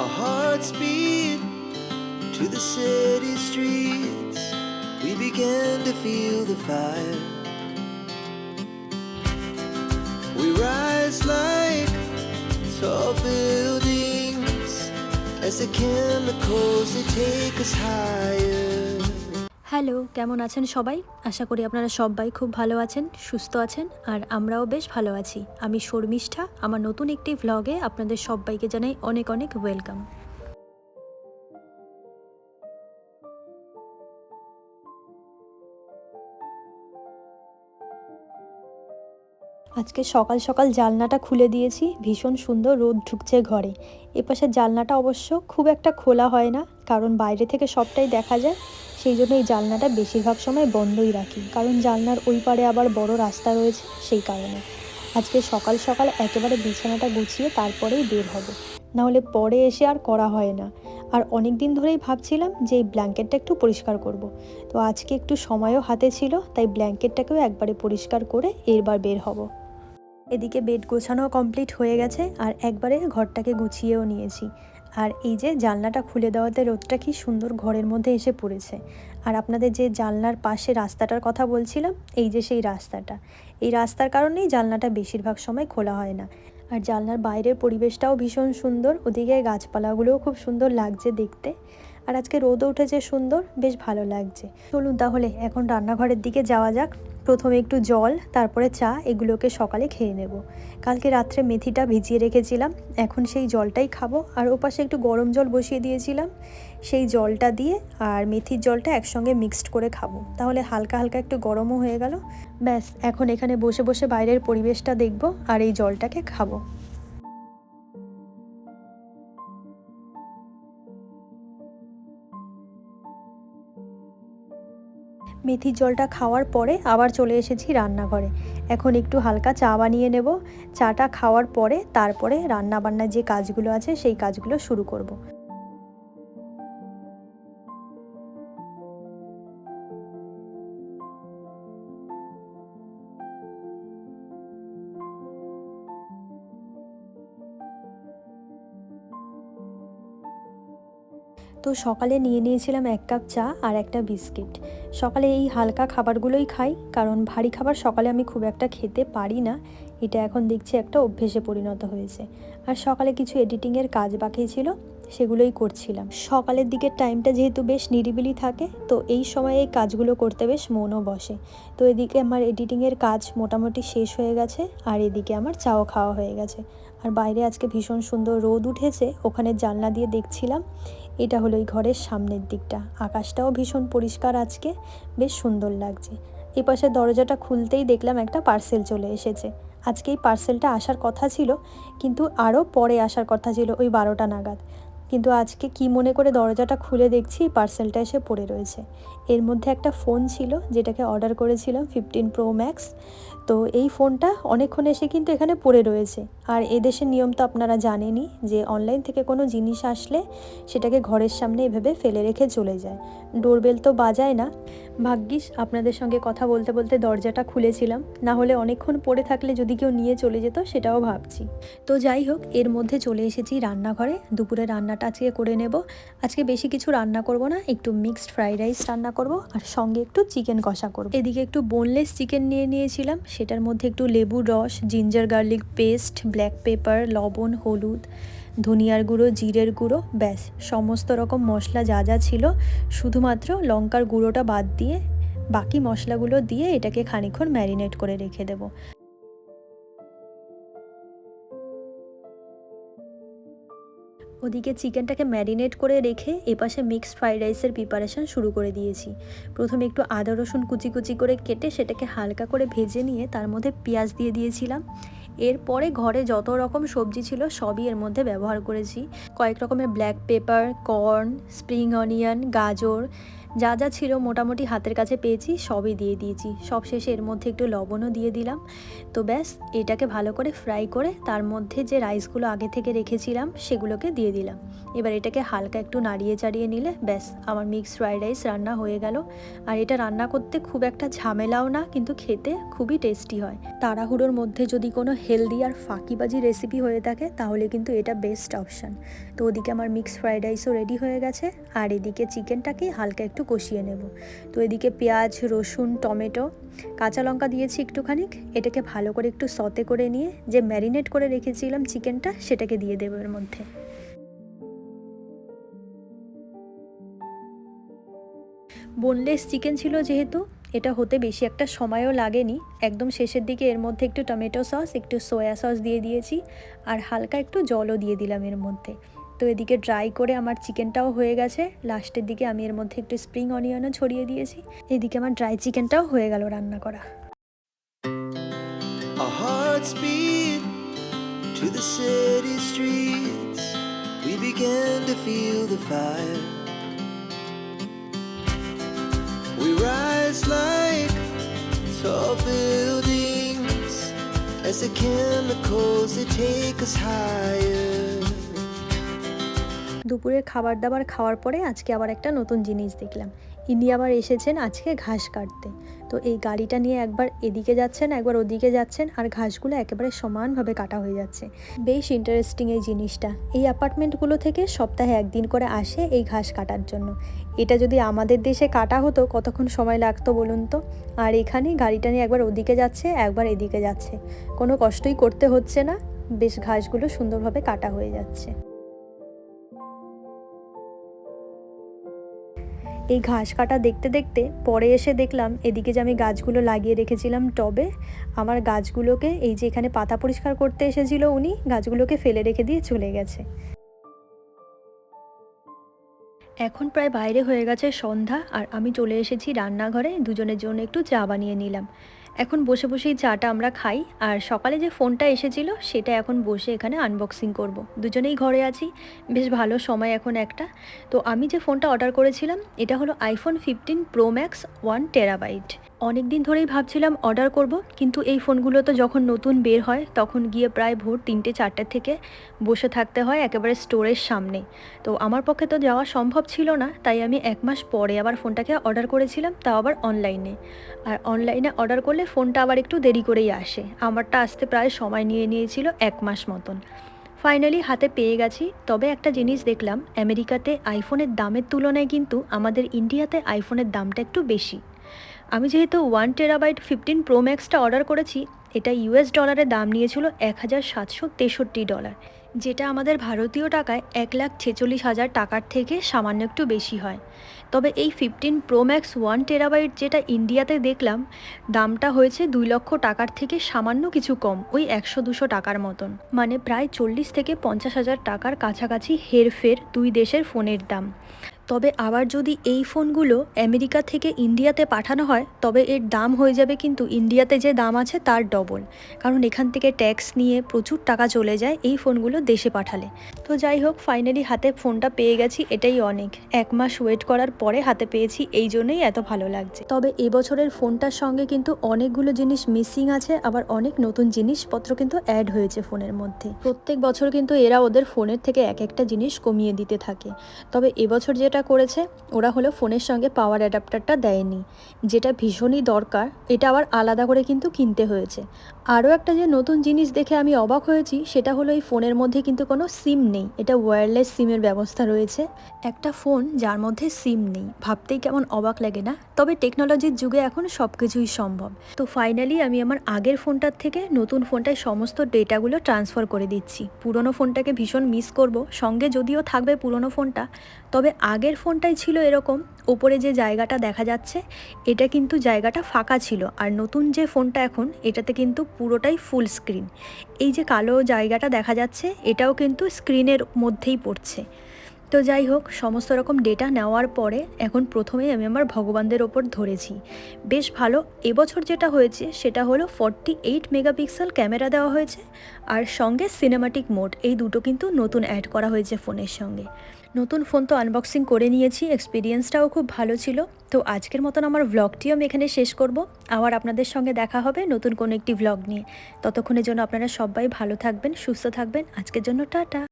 Our hearts beat to the city streets. We began to feel the fire. We rise like tall buildings as the chemicals they take us higher. Hello, কেমন আছেন সবাই? আশা করি আপনারা সবাই খুব ভালো আছেন, সুস্থ আছেন, আর আমরাও বেশ ভালো আছি। আমি শর্মিষ্ঠা, আমার নতুন একটি ভ্লগে আপনাদের সবাইকে জানাই অনেক অনেক ওয়েলকাম। আজকে সকাল সকাল জানলাটা খুলে দিয়েছি, ভীষণ সুন্দর রোদ ঢুকছে ঘরে। এপাশের জানলাটা অবশ্য খুব একটা খোলা হয় না, কারণ বাইরে থেকে সবটাই দেখা যায়। সেই জন্য এই জানলাটা বেশিরভাগ সময় বন্ধই রাখি, কারণ জানলার ওই পারে আবার বড় রাস্তা রয়েছে, সেই কারণে। আজকে সকাল সকাল একেবারে বিছানাটা গুছিয়ে তারপরেই বের হব, নাহলে পরে এসে আর করা হয় না। আর অনেক দিন ধরেই ভাবছিলাম যে এই ব্ল্যাঙ্কেটটা একটু পরিষ্কার করব। তো আজকে একটু সময়ও হাতে ছিল, তাই ব্ল্যাঙ্কেটটাকেও একবারে পরিষ্কার করে এরবার বের হব। এদিকে বেড গোছানো কমপ্লিট হয়ে গেছে, আর একবারে ঘরটাকে গুছিয়েও নিয়েছি। আর এই যে জানলাটা খুলে দেওয়াতে রোদটা কি সুন্দর ঘরের মধ্যে এসে পড়েছে। আর আপনাদের যে জানলার পাশে রাস্তাটার কথা বলছিলাম, এই যে সেই রাস্তাটা, এই রাস্তার কারণেই জানলাটা বেশিরভাগ সময় খোলা হয় না। আর জানলার বাইরের পরিবেশটাও ভীষণ সুন্দর, ওদিকে গাছপালাগুলোও খুব সুন্দর লাগছে দেখতে। আর আজকে রোদও উঠেছে সুন্দর, বেশ ভালো লাগছে। চলুন তাহলে এখন রান্নাঘরের দিকে যাওয়া যাক। প্রথমে একটু জল, তারপরে চা, এগুলোকে সকালে খেয়ে নেব। কালকে রাত্রে মেথিটা ভিজিয়ে রেখেছিলাম, এখন সেই জলটাই খাবো। আর ওপাশে একটু গরম জল বসিয়ে দিয়েছিলাম, সেই জলটা দিয়ে আর মেথির জলটা একসঙ্গে মিক্সড করে খাবো, তাহলে হালকা হালকা একটু গরমও হয়ে গেল। ব্যাস, এখন এখানে বসে বসে বাইরের পরিবেশটা দেখব আর এই জলটাকে খাবো। মেথির জলটা খাওয়ার পরে আবার চলে এসেছি রান্নাঘরে। এখন একটু হালকা চা বানিয়ে নেব। চাটা খাওয়ার পরে তারপরে রান্নাবান্নার যে কাজগুলো আছে সেই কাজগুলো শুরু করব। তো সকালে নিয়ে নিয়েছিলাম 1 কাপ চা আর একটা বিস্কিট। সকালে এই হালকা খাবারগুলোই খাই, কারণ ভারী খাবার সকালে আমি খুব একটা খেতে পারি না। এটা এখন দেখছি একটা অভ্যেসে পরিণত হয়েছে। আর সকালে কিছু এডিটিংয়ের কাজ বাকি ছিল, সেগুলোই করছিলাম। সকালের দিকের টাইমটা যেহেতু বেশ নিরিবিলি থাকে, তো এই সময়ে এই কাজগুলো করতে বেশ মনও বসে। তো এদিকে আমার এডিটিংয়ের কাজ মোটামুটি শেষ হয়ে গেছে, আর এদিকে আমার চাও খাওয়া হয়ে গেছে। আর বাইরে আজকে ভীষণ সুন্দর রোদ উঠেছে, ওখানে জানলা দিয়ে দেখছিলাম। এটা হলো এই ঘরের সামনের দিকটা, আকাশটাও ভীষণ পরিষ্কার আজকে, বেশ সুন্দর লাগছে। এই পাশে দরজাটা খুলতেই দেখলাম একটা পার্সেল চলে এসেছে। আজকে এই পার্সেলটা আসার কথা ছিল, কিন্তু আরও পরে আসার কথা ছিল, ওই 12টা নাগাদ। কিন্তু আজকে কি মনে করে দরজাটা খুলে দেখছি পার্সেলটা এসে পড়ে রয়েছে। এর মধ্যে একটা ফোন ছিল, যেটাকে অর্ডার করেছিলাম 15 Pro Max। তো এই ফোনটা অনেকক্ষণ এসে কিন্তু এখানে পড়ে রয়েছে। আর এদেশের নিয়ম তো আপনারা জানেনই, যে অনলাইন থেকে কোনো জিনিস আসলে সেটাকে ঘরের সামনে এভাবে ফেলে রেখে চলে যায়। ডোরবেল তো বাজায় না। ভাগ্যিস আপনাদের সঙ্গে কথা বলতে বলতে দরজাটা খুলেছিলাম, না হলে অনেকক্ষণ পড়ে থাকলে যদি কেউ নিয়ে চলে যেত সেটাও ভাবছি। তো যাই হোক, এর মধ্যে চলে এসেছি রান্নাঘরে। দুপুরে রান্নাটা আজকে করে নেব। আজকে বেশি কিছু রান্না করব না, একটু মিক্সড ফ্রাইড রাইস রান্না করব, আর সঙ্গে একটু চিকেন কষা করব। এদিকে একটু বোনলেস চিকেন নিয়ে নিয়েছিলাম, সেটার মধ্যে একটু লেবুর রস, ginger garlic paste, black pepper, লবণ, হলুদ, ধনিয়ার গুঁড়ো, জিরের গুঁড়ো, ব্যাস সমস্ত রকম মশলা যা যা ছিল, শুধুমাত্র লঙ্কার গুঁড়োটা বাদ দিয়ে বাকি মশলাগুলো দিয়ে এটাকে খানিকক্ষণ ম্যারিনেট করে রেখে দেবো। ওদিকে চিকেনটাকে ম্যারিনেট করে রেখে এপাশে মিক্সড ফ্রাইড রাইসের প্রিপারেশান শুরু করে দিয়েছি। প্রথমে একটু আদা রসুন কুচি কুচি করে কেটে সেটাকে হালকা করে ভেজে নিয়ে তার মধ্যে পেঁয়াজ দিয়ে দিয়েছিলাম। এরপরে ঘরে যত রকম সবজি ছিল সবই এর মধ্যে ব্যবহার করেছি। কয়েক রকমের black pepper, corn, spring onion, গাজর, যা যা ছিল মোটামুটি হাতের কাছে পেয়েছি সবই দিয়ে দিয়েছি। সব শেষে এর মধ্যে একটু লবণও দিয়ে দিলাম। তো ব্যাস এটাকে ভালো করে ফ্রাই করে তার মধ্যে যে রাইসগুলো আগে থেকে রেখেছিলাম সেগুলোকে দিয়ে দিলাম। এবার এটাকে হালকা একটু নাড়িয়ে চাড়িয়ে নিলে ব্যাস আমার মিক্সড ফ্রাইড রাইস রান্না হয়ে গেল। আর এটা রান্না করতে খুব একটা ঝামেলাও না, কিন্তু খেতে খুবই টেস্টি হয়। তাড়াহুড়োর মধ্যে যদি কোনো হেলদি আর ফাঁকিবাজি রেসিপি হয়ে থাকে তাহলে কিন্তু এটা বেস্ট অপশান। তো ওদিকে আমার মিক্সড ফ্রাইড রাইসও রেডি হয়ে গেছে, আর এদিকে চিকেনটাকে হালকা একটু কষিয়ে নেব। তো এদিকে পেঁয়াজ, রসুন, টমেটো, কাঁচা লঙ্কা দিয়েছি একটুখানি। এটাকে ভালো করে একটু সতে করে নিয়ে যে ম্যারিনেট করে রেখেছিলাম চিকেনটা সেটাকে দিয়ে দেবো এর মধ্যে। বোনলেস চিকেন ছিল যেহেতু এটা হতে বেশি একটা সময়ও লাগেনি। একদম শেষের দিকে এর মধ্যে একটু টমেটো সস, একটু সয়া সস দিয়ে দিয়েছি, আর হালকা একটু জলও দিয়ে দিলাম এর মধ্যে। তো এদিকে ড্রাই করে আমার চিকেনটাও হয়ে গেছে। লাস্টের দিকে আমি এর মধ্যে একটু স্প্রিং অনিয়নও ছড়িয়ে দিয়েছি। এদিকে আমার ড্রাই চিকেনটাও হয়ে গেল রান্না করা। Our hearts beat to the city streets. We began to feel the fire. We rise like tall buildings as the chemicals they take us higher. দুপুরের খাবার দাবার খাওয়ার পরে আজকে আবার একটা নতুন জিনিস দেখলাম। ইনি আবার এসেছেন আজকে ঘাস কাটতে। তো এই গাড়িটা নিয়ে একবার এদিকে যাচ্ছেন একবার ওদিকে যাচ্ছেন, আর ঘাসগুলো একেবারে সমানভাবে কাটা হয়ে যাচ্ছে। বেশ ইন্টারেস্টিং এই জিনিসটা। এই অ্যাপার্টমেন্টগুলো থেকে সপ্তাহে একদিন করে আসে এই ঘাস কাটার জন্য। এটা যদি আমাদের দেশে কাটা হতো কতক্ষণ সময় লাগতো বলুন তো। আর এখানে গাড়িটা নিয়ে একবার ওদিকে যাচ্ছে একবার এদিকে যাচ্ছে, কোনো কষ্টই করতে হচ্ছে না। বেশ ঘাসগুলো সুন্দরভাবে কাটা হয়ে যাচ্ছে। এই ঘাস কাটা দেখতে দেখতে পরে এসে দেখলাম এদিকে যে আমি গাছগুলো লাগিয়ে রেখেছিলাম টবে, আমার গাছগুলোকে এই যে এখানে পাতা পরিষ্কার করতে এসেছিল উনি গাছগুলোকে ফেলে রেখে দিয়ে চলে গেছে। এখন প্রায় বাইরে হয়ে গেছে সন্ধ্যা, আর আমি চলে এসেছি রান্নাঘরে দুজনের জন্য একটু চা বানিয়ে নিলাম। এখন বসে বসেই চাটা আমরা খাই, আর সকালে যে ফোনটা এসেছিল সেটা এখন বসে এখানে আনবক্সিং করব। দুজনেই ঘরে আছি, বেশ ভালো সময় এখন একটা। তো আমি যে ফোনটা অর্ডার করেছিলাম এটা হলো আইফোন 15 প্রো ম্যাক্স 1 টেরাবাইট। অনেক দিন ধরেই ভাবছিলাম অর্ডার করব, কিন্তু এই ফোনগুলো তো যখন নতুন বের হয় তখন গিয়ে প্রায় ভোর 3টে-4টে থেকে বসে থাকতে হয় একেবারে স্টোরের সামনে। তো আমার পক্ষে তো যাওয়া সম্ভব ছিল না, তাই আমি 1 মাস পরে আবার ফোনটাকে অর্ডার করেছিলাম, তাও আবার অনলাইনে। আর অনলাইনে অর্ডার করলে ফোনটা আবার একটু দেরি করেই আসে। আমারটা আসতে প্রায় সময় নিয়েছিল 1 মাস মতন। ফাইনালি হাতে পেয়ে গেছি। তবে একটা জিনিস দেখলাম, আমেরিকাতে আইফোনের দামের তুলনায় কিন্তু আমাদের ইন্ডিয়াতে আইফোনের দামটা একটু বেশি। আমি যেহেতু 1 টেরাবাইট 15 প্রো ম্যাক্সটা অর্ডার করেছি, এটা ইউএস ডলারে দাম নিয়েছিল $1,763, যেটা আমাদের ভারতীয় টাকায় 1,46,000 টাকার থেকে সামান্য একটু বেশি হয়। তবে এই 15 প্রো ম্যাক্স 1 টেরাবাইট যেটা ইন্ডিয়াতে দেখলাম দামটা হয়েছে 2 লক্ষ টাকার থেকে সামান্য কিছু কম, ওই 100-200 টাকার মতন। মানে প্রায় 40,000-50,000 টাকার কাছাকাছি হেরফের দুই দেশের ফোনের দাম। তবে আবার যদি এই ফোনগুলো আমেরিকা থেকে ইন্ডিয়াতে পাঠানো হয় তবে এর দাম হয়ে যাবে কিন্তু ইন্ডিয়াতে যে দাম আছে তার ডবল, কারণ এখান থেকে ট্যাক্স নিয়ে প্রচুর টাকা চলে যায় এই ফোনগুলো দেশে পাঠালে। তো যাই হোক, ফাইনালি হাতে ফোনটা পেয়ে গেছি, এটাই অনেক। 1 মাস ওয়েট করার পরে হাতে পেয়েছি, এই জন্যই এত ভালো লাগছে। তবে এবছরের ফোনটার সঙ্গে কিন্তু অনেকগুলো জিনিস মিসিং আছে, আবার অনেক নতুন জিনিসপত্র কিন্তু অ্যাড হয়েছে ফোনের মধ্যে। প্রত্যেক বছর কিন্তু এরা ওদের ফোনের থেকে এক একটা জিনিস কমিয়ে দিতে থাকে। তবে এবছর যেটা করেছে ওরা হলো ফোনের সঙ্গে পাওয়ার অ্যাডাপ্টারটা দেয়নি, যেটা ভীষণই দরকার। এটা আবার আলাদা করে কিন্তু কিনতে হয়েছে। আরও একটা যে নতুন জিনিস দেখে আমি অবাক হয়েছি সেটা হলো এই ফোনের মধ্যে কিন্তু কোনো সিম নেই, এটা ওয়্যারলেস সিমের ব্যবস্থা রয়েছে। একটা ফোন যার মধ্যে সিম নেই, ভাবতেই কেমন অবাক লাগে না? তবে টেকনোলজির যুগে এখন সব কিছুই সম্ভব। তো ফাইনালি আমি আমার আগের ফোনটার থেকে নতুন ফোনটায় সমস্ত ডেটাগুলো ট্রান্সফার করে দিচ্ছি। পুরনো ফোনটাকে ভীষণ মিস করব, সঙ্গে যদিও থাকবে পুরনো ফোনটা, তবে আগের ফোনটাই ছিল এরকম ওপরে যে জায়গাটা দেখা যাচ্ছে এটা কিন্তু জায়গাটা ফাঁকা ছিল, আর নতুন যে ফোনটা এখন এটাতে কিন্তু পুরোটাই ফুল স্ক্রিন। এই যে কালো জায়গাটা দেখা যাচ্ছে এটাও কিন্তু স্ক্রিনের মধ্যেই পড়ছে। তো যাই হোক, সমস্ত রকম ডেটা নেওয়ার পরে এখন প্রথমেই আমি আমার ভগবানদের ওপর ধরেছি। বেশ ভালো। এবছর যেটা হয়েছে সেটা হলো 48 মেগাপিক্সেল ক্যামেরা দেওয়া হয়েছে, আর সঙ্গে সিনেমাটিক মোড, এই দুটো কিন্তু নতুন অ্যাড করা হয়েছে ফোনের সঙ্গে। নতুন ফোন তো আনবক্সিং করে নিয়েছি, এক্সপিরিয়েন্সটাও খুব ভালো ছিল। তো আজকের মতন আমার ভ্লগটিও আমি এখানে শেষ করব। আবার আপনাদের সঙ্গে দেখা হবে নতুন কোনো একটি ভ্লগ নিয়ে। ততক্ষণের জন্য আপনারা সবাই ভালো থাকবেন, সুস্থ থাকবেন। আজকের জন্য টাটা।